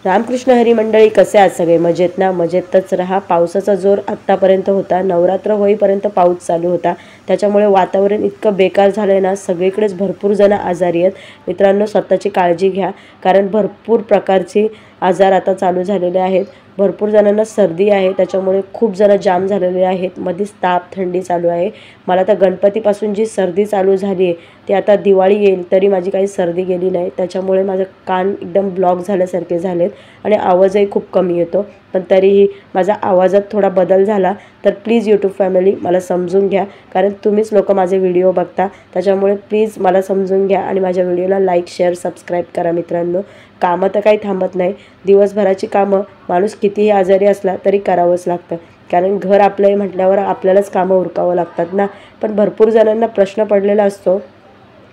रामकृष्ण हरी मंडळी, कसे आहात सगळे? मजेत ना? मजेतच राहा. पावसाचा जोर आत्तापर्यंत होता, नवरात्र होईपर्यंत पाऊस चालू होता, त्याच्यामुळे वातावरण इतकं बेकार झालं आहे ना, सगळीकडेच भरपूर जण आजारी आहेत. मित्रांनो, स्वतःची काळजी घ्या, कारण भरपूर प्रकारचे आजार आता चालू झालेले आहेत. भरपूर जणांना सर्दी आहे, त्याच्यामुळे खूप जण जाम झालेले आहेत. मध्येच ताप थंडी चालू आहे. मला तर गणपतीपासून जी सर्दी चालू झाली आहे ती आता दिवाळी येईल तरी माझी काही सर्दी गेली नाही. त्याच्यामुळे माझं कान एकदम ब्लॉक झाल्यासारखे झालेत आणि आवाजही खूप कमी येतो. पण तरीही माझा आवाजात थोडा बदल झाला तर प्लीज यूट्यूब फॅमिली मला समजून घ्या, कारण तुम्हीच लोक माझे व्हिडिओ बघता. त्याच्यामुळे प्लीज मला समजून घ्या आणि माझ्या व्हिडिओला लाईक शेअर सबस्क्राईब करा. मित्रांनो, कामं तर काही थांबत नाही. दिवसभराची कामं माणूस कितीही आजारी असला तरी करावंच लागतं, कारण घर आपलं आहे म्हटल्यावर आपल्यालाच कामं उरकावं लागतात ना. पण भरपूर जणांना प्रश्न पडलेला असतो,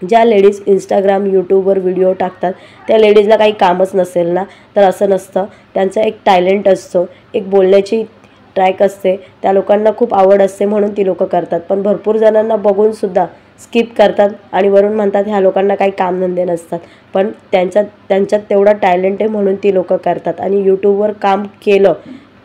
ज्या लेडीज इंस्टाग्राम यूट्यूबवर व्हिडिओ टाकतात त्या लेडीजला काही कामच नसेल ना? तर असं नसतं. त्यांचा एक टॅलेंट असतो, एक बोलण्याची ट्रॅक असते, त्या लोकांना खूप आवड असते म्हणून ती लोकं करतात. पण भरपूर जणांना बघूनसुद्धा स्किप करतात आणि वरून म्हणतात ह्या लोकांना काही कामधंदे नसतात. पण त्यांच्यात तेवढा टॅलेंट आहे म्हणून ती लोकं करतात. आणि यूट्यूबवर काम केलं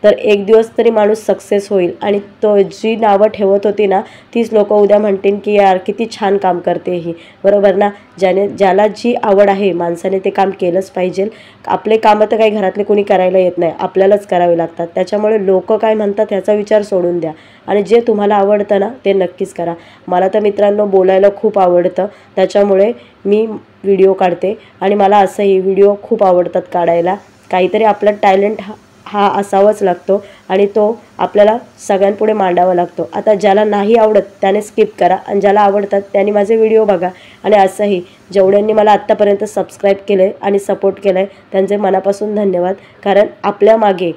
तर एक दिवस तरी माणूस सक्सेस होईल, आणि तो जी नावं ठेवत होती ना तीच लोकं उद्या म्हणतील की यार किती छान काम करते ही, बरोबर ना? ज्याला जी आवड आहे माणसाने ते काम केलंच पाहिजे. आपले कामं तर काही घरातले कोणी करायला येत नाही, आपल्यालाच करावे लागतात. त्याच्यामुळे लोक काय म्हणतात ह्याचा विचार सोडून द्या आणि जे तुम्हाला आवडतं ना ते नक्कीच करा. मला तर मित्रांनो बोलायला खूप आवडतं, त्याच्यामुळे मी व्हिडिओ काढते आणि मला असंही व्हिडिओ खूप आवडतात काढायला. काहीतरी आपला टॅलेंट हा असावाच लागतो आणि तो आपल्याला सगळ्यांपुढे मांडावा लागतो. आता ज्याला नाही आवडत त्याने स्किप करा आणि ज्याला आवडतात त्यांनी माझे व्हिडिओ बघा. आणि असंही जेवढ्यांनी मला आत्तापर्यंत सबस्क्राईब केलं आहे आणि सपोर्ट केलं आहे त्यांचे मनापासून धन्यवाद. कारण आपल्या मागे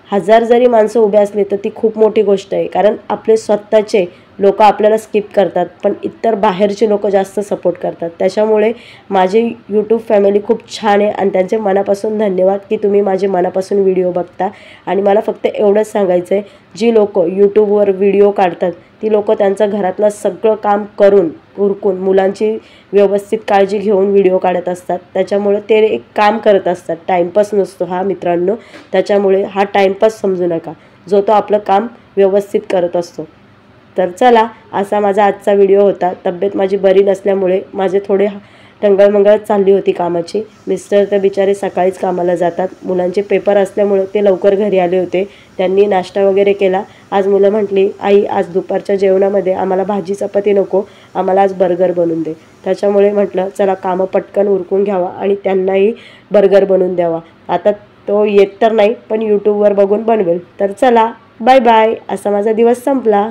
1000 जरी माणसं उभे असली तर ती खूप मोठी गोष्ट आहे, कारण आपले स्वतःचे लोक आपल्याला स्किप करतात पण इतर बाहेरचे लोक जास्त सपोर्ट करतात. त्याच्यामुळे माझे यूट्यूब फॅमिली खूप छान आहे आणि त्यांचे मनापासून धन्यवाद की तुम्ही माझे मनापासून व्हिडिओ बघता. आणि मला फक्त एवढंच सांगायचं आहे, जी लोक यूट्यूबवर व्हिडिओ काढतात ती लोक त्यांचं घरातलं सगळं काम करून उरकून मुलांची व्यवस्थित काळजी घेऊन व्हिडिओ काढत असतात. त्याच्यामुळे ते एक काम करत असतात, टाईमपास नसतो हा मित्रांनो. त्याच्यामुळे हा टाईमपास समजू नका, जो तो आपलं काम व्यवस्थित करत असतो. तर चला, असा माझा आजचा व्हिडिओ होता. तब्येत माझी बरी नसल्यामुळे माझे थोडे टंगळमंगळ चालली होती कामाची. मिस्टर तर बिचारे सकाळीच कामाला जातात, मुलांचे पेपर असल्यामुळे ते लवकर घरी आले होते. त्यांनी नाश्ता वगैरे केला. आज मुलं म्हटली आई आज दुपारच्या जेवणामध्ये आम्हाला भाजी चपाती नको, आम्हाला आज बर्गर बनवून दे. त्याच्यामुळे म्हटलं चला कामं पटकन उरकून घ्यावा आणि त्यांनाही बर्गर बनवून द्यावा. आता तो येत तर नाही पण यूट्यूबवर बघून बनवेल. तर चला बाय बाय, असा माझा दिवस संपला.